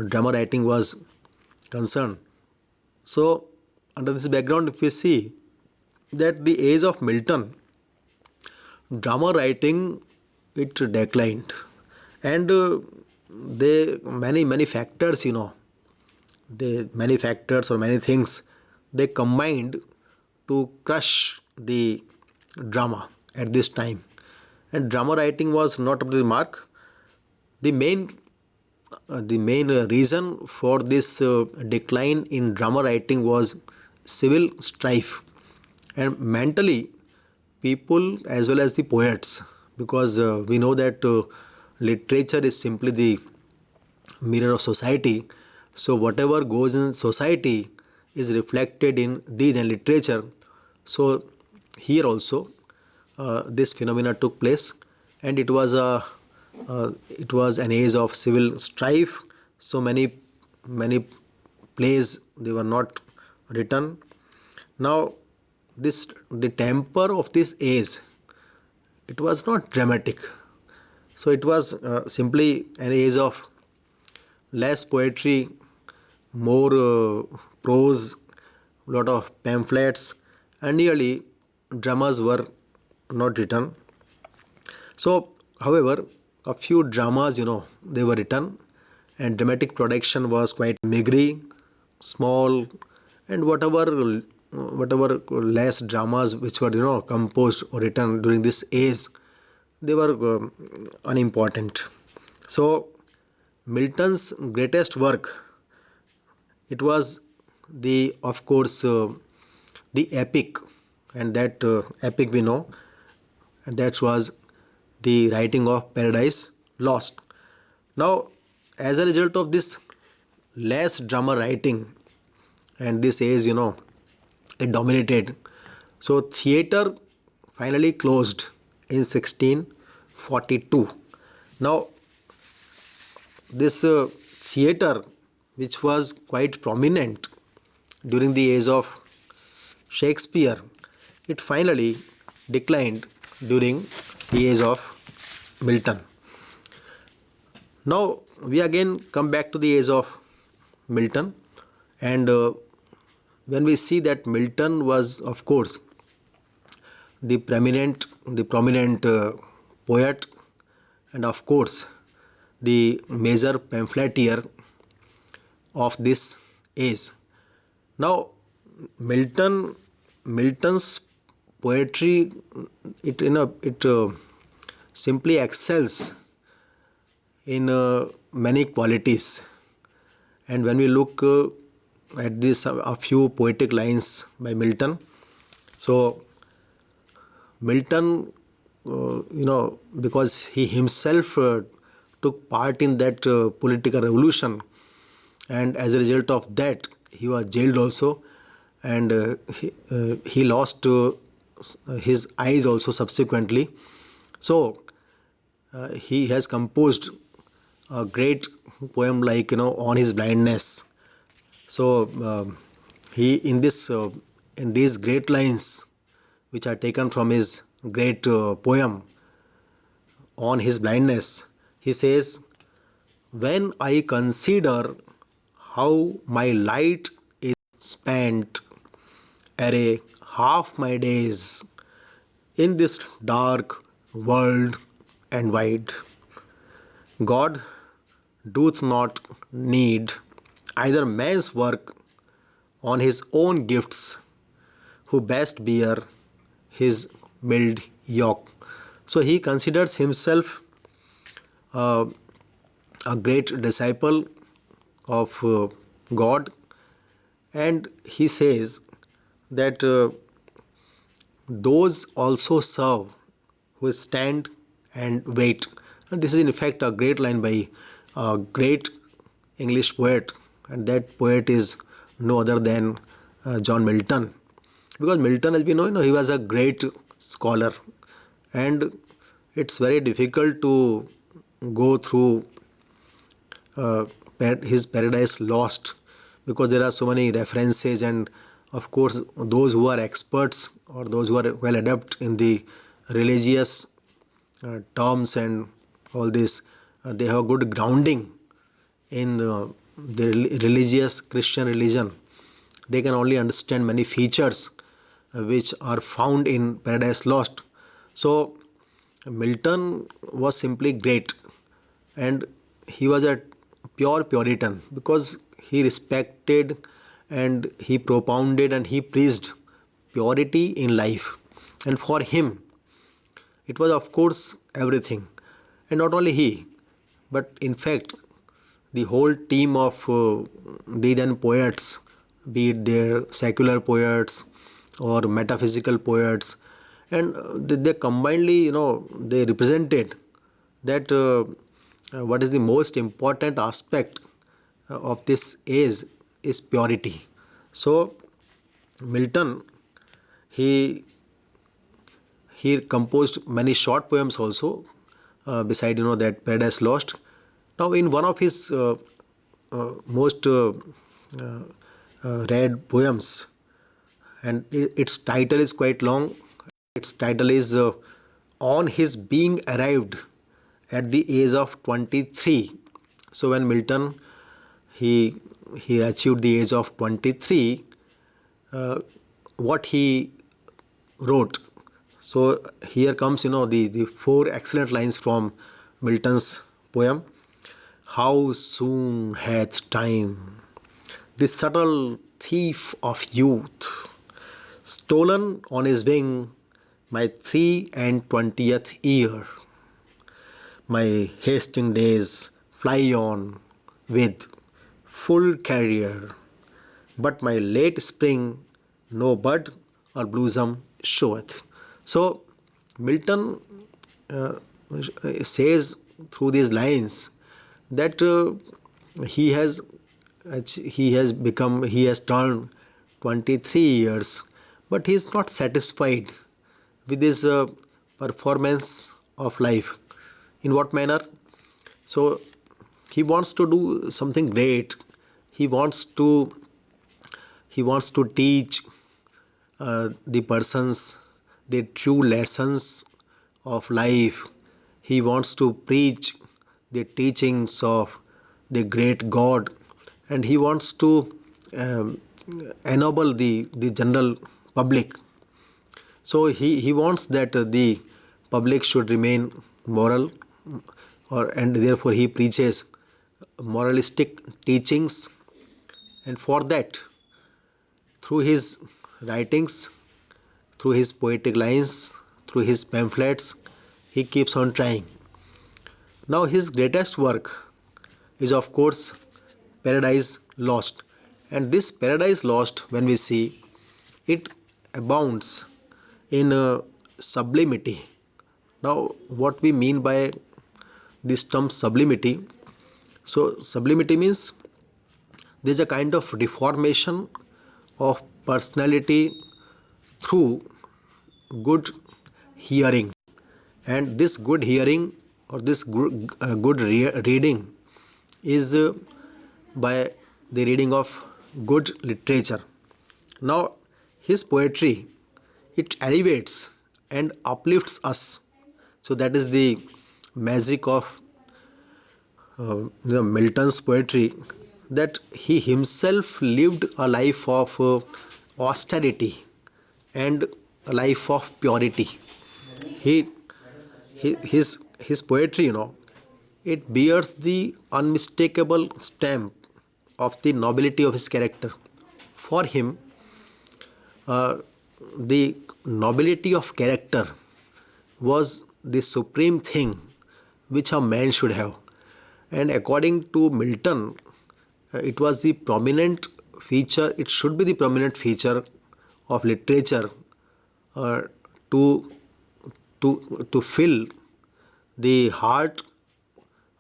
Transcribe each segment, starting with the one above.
drama writing was concerned. So under this background, if we see that the age of Milton, drama writing, it declined, and they many factors, they many factors or many things, they combined to crush the drama at this time, and drama writing was not up to the mark. The main reason for this decline in drama writing was civil strife, and mentally people as well as the poets, because we know that literature is simply the mirror of society. So whatever goes in society is reflected in these and literature. So here also this phenomena took place, and it was an age of civil strife. So many plays, they were not written. Now the temper of this age, it was not dramatic. So it was simply an age of less poetry, more prose, lot of pamphlets, and nearly dramas were not written. So however, a few dramas, they were written, and dramatic production was quite meagre, small, and whatever less dramas which were composed or written during this age, they were unimportant. So Milton's greatest work, it was the of course the epic, and that epic we know, and that was the writing of Paradise Lost. Now as a result of this less drama writing, and this age, it dominated. So theatre finally closed in 1642. Now this theatre, which was quite prominent during the age of Shakespeare, it finally declined during the age of Milton. Now we again come back to the age of Milton, and when we see that Milton was of course the prominent poet, and of course the major pamphleteer of this age. Now Milton's poetry, it simply excels in many qualities. And when we look at this, a few poetic lines by Milton. So Milton, because he himself took part in that political revolution, and as a result of that he was jailed also, and he lost his eyes also subsequently. So he has composed a great poem like on his blindness. So he in these great lines, which are taken from his great poem on his blindness, he says, "When I consider how my light is spent, array half my days in this dark world and wide, God doth not need either man's work on his own gifts, who best bear his mild yoke." So he considers himself a great disciple of God, and he says that those also serve who stand and wait. And this is in fact a great line by a great English poet, and that poet is no other than John Milton. Because Milton, as we know, he was a great scholar, and it's very difficult to go through his Paradise Lost, because there are so many references, and of course those who are experts or those who are well adept in the religious terms and all this, they have a good grounding in the religious Christian religion, they can only understand many features which are found in Paradise Lost. So Milton was simply great, and he was a pure Puritan because he respected and he propounded and he preached purity in life. And for him, it was, of course, everything. And not only he, but in fact, the whole team of the then poets, be it their secular poets or metaphysical poets, and they combinedly, they represented that what is the most important aspect of this age is purity. So Milton, he he composed many short poems also, beside that Paradise Lost. Now, in one of his most read poems, and its title is quite long. Its title is On His Being Arrived at the Age of 23. So when Milton he achieved the age of 23, what he wrote. So here comes the four excellent lines from Milton's poem. How soon hath time, the subtle thief of youth, stolen on his wing my 23 year. My hasting days fly on with full career, but my late spring no bud or blossom showeth. So Milton says through these lines that he has turned 23 years, but he is not satisfied with his performance of life. In what manner? So he wants to do something great. He wants to teach the persons the true lessons of life. He wants to preach the teachings of the great God, and he wants to ennoble the general public. So he wants that the public should remain moral, and therefore he preaches moralistic teachings. And for that, through his writings, through his poetic lines, through his pamphlets, he keeps on trying. Now his greatest work is, of course, Paradise Lost. And this Paradise Lost, when we see, it abounds in sublimity. Now, what we mean by this term sublimity? So sublimity means there's a kind of reformation of personality through good hearing. And this good hearing or this good reading is by the reading of good literature. Now, his poetry, it elevates and uplifts us. So that is the magic of Milton's poetry, that he himself lived a life of austerity and a life of purity. His poetry, it bears the unmistakable stamp of the nobility of his character. For him, the nobility of character was the supreme thing which a man should have. And according to Milton, it was the prominent feature, it should be the prominent feature of literature to fill the heart,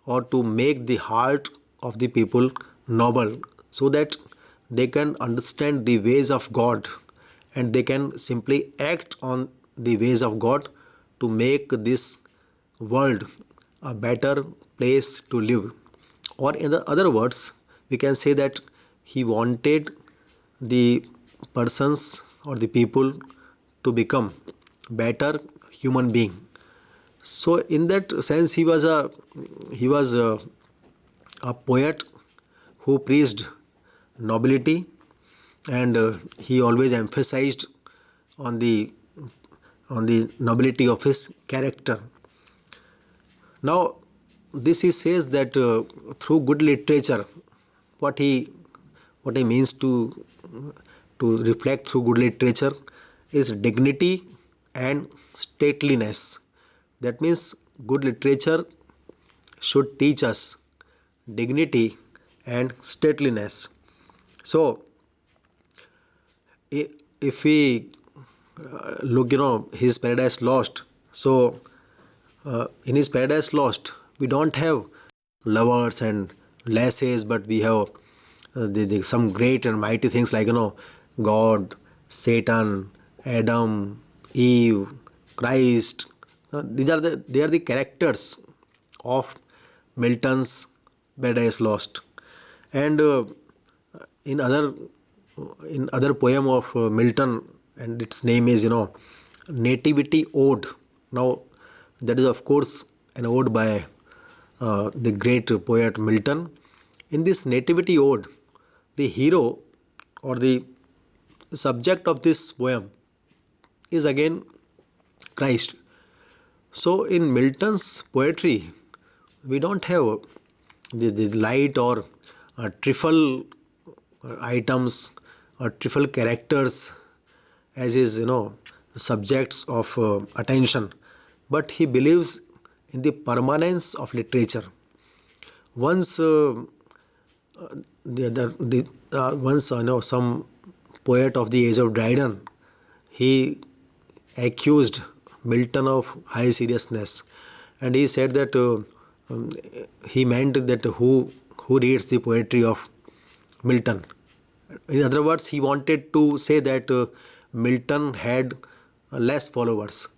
or to make the heart of the people noble, so that they can understand the ways of God and they can simply act on the ways of God to make this world a better place to live. Or in the other words, we can say that he wanted the persons or the people to become better human being. So in that sense, he was a poet who preached nobility, and he always emphasized on the nobility of his character. Now, this he says that through good literature, what he means to reflect through good literature is dignity and stateliness. That means good literature should teach us dignity and stateliness. So, if we look, his Paradise Lost. So, in his Paradise Lost, we don't have lovers and lasses, but we have some great and mighty things like God, Satan, Adam, Eve, Christ. They are the characters of Milton's Paradise Lost. And in other poem of Milton, and its name is Nativity Ode. Now that is of course an ode by the great poet Milton. In this Nativity Ode, the hero or the subject of this poem is again Christ. So in Milton's poetry, we don't have the light or trifle items or trifle characters as his subjects of attention, but he believes in the permanence of literature. Once some poet of the age of Dryden, he accused Milton of high seriousness, and he said that he meant that who reads the poetry of Milton. In other words, he wanted to say that Milton had less followers.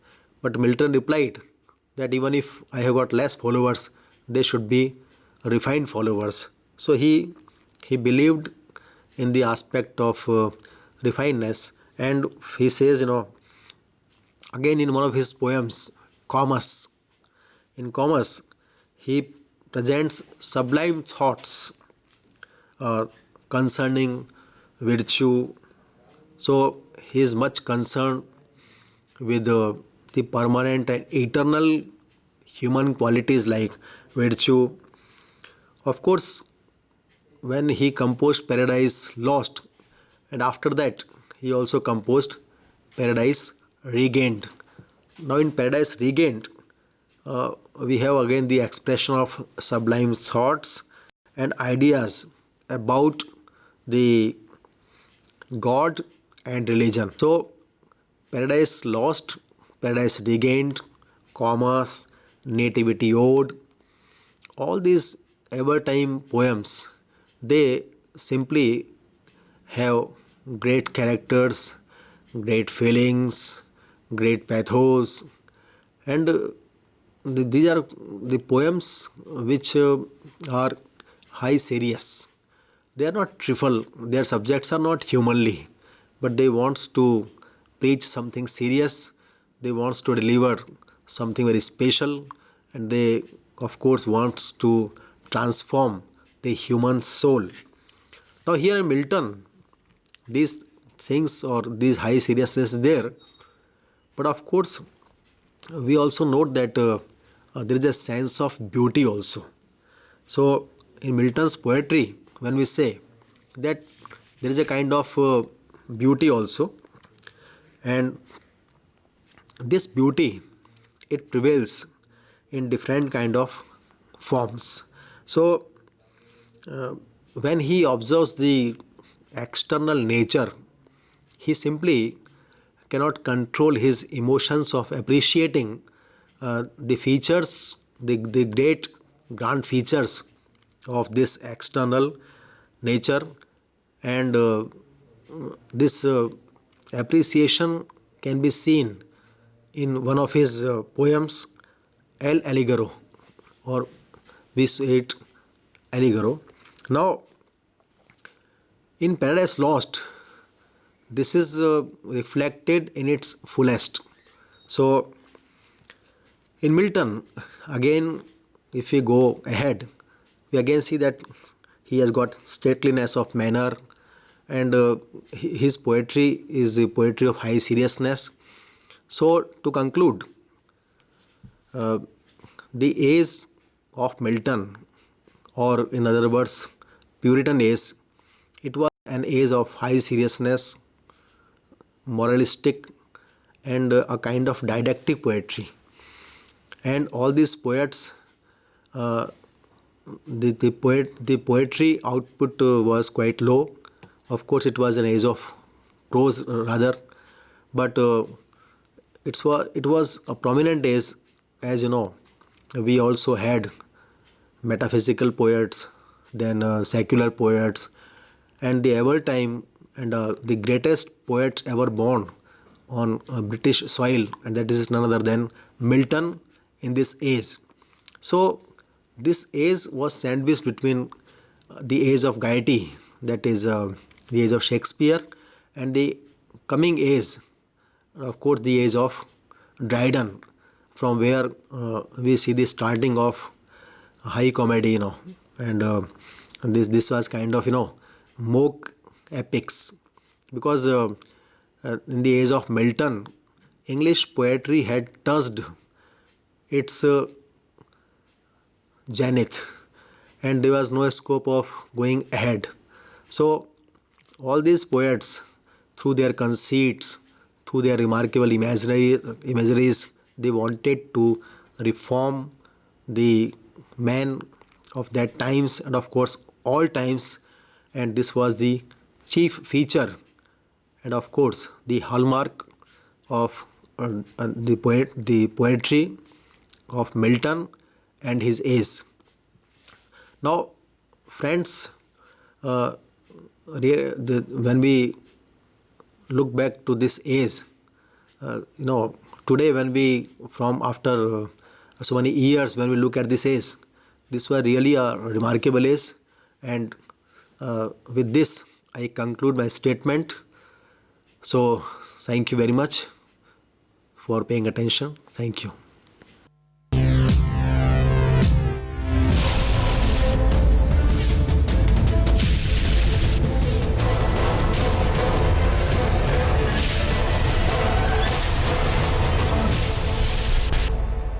But Milton replied that even if I have got less followers, they should be refined followers. So he believed in the aspect of refinedness, and he says, again in one of his poems, Comus. In Comus, he presents sublime thoughts concerning virtue. So he is much concerned with the permanent and eternal human qualities like virtue. Of course, when he composed Paradise Lost, and after that he also composed Paradise Regained. Now in Paradise Regained, we have again the expression of sublime thoughts and ideas about the God and religion. So Paradise Lost, Paradise Regained, Comus, Nativity Ode, all these ever-time poems, they simply have great characters, great feelings, great pathos, and these are the poems which are high serious. They are not trifle, their subjects are not humanly, but they want to preach something serious, they want to deliver something very special, and they of course wants to transform the human soul. Now here in Milton, these things or these high seriousness is there, but of course we also note that there is a sense of beauty also. So in Milton's poetry, when we say that there is a kind of beauty also, and this beauty, it prevails in different kind of forms. So when he observes the external nature, he simply cannot control his emotions of appreciating the features, the great grand features of this external nature, and this appreciation can be seen in one of his poems, El Aligaro, or we say it Aligaro. Now in Paradise Lost, this is reflected in its fullest. So in Milton, again if we go ahead, we again see that He has got stateliness of manner, and his poetry is the poetry of high seriousness. So, to conclude, the age of Milton, or in other words, Puritan age, it was an age of high seriousness, moralistic, and a kind of didactic poetry. And all these poets, the poetry output was quite low. Of course, it was an age of prose rather, but it was a prominent age. As you know, we also had metaphysical poets, then secular poets, and the ever time and the greatest poet ever born on British soil, and that is none other than Milton in this age. So this age was sandwiched between the age of gaiety, that is the age of Shakespeare, and the coming age, of course, the age of Dryden, from where we see the starting of high comedy, and this was kind of mock epics, because in the age of Milton, English poetry had touched its zenith, and there was no scope of going ahead. So all these poets, through their conceits, through their remarkable imageries, they wanted to reform the man of that times, and of course all times, and this was the chief feature, and of course the hallmark of the poetry of Milton and his age. Now, friends, when we look back to this age, today, when we, from after so many years, when we look at this age, this was really a remarkable age. And with this, I conclude my statement. So, thank you very much for paying attention. Thank you.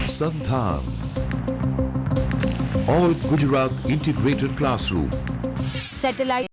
Sandhan, All Gujarat Integrated Classroom. Satellite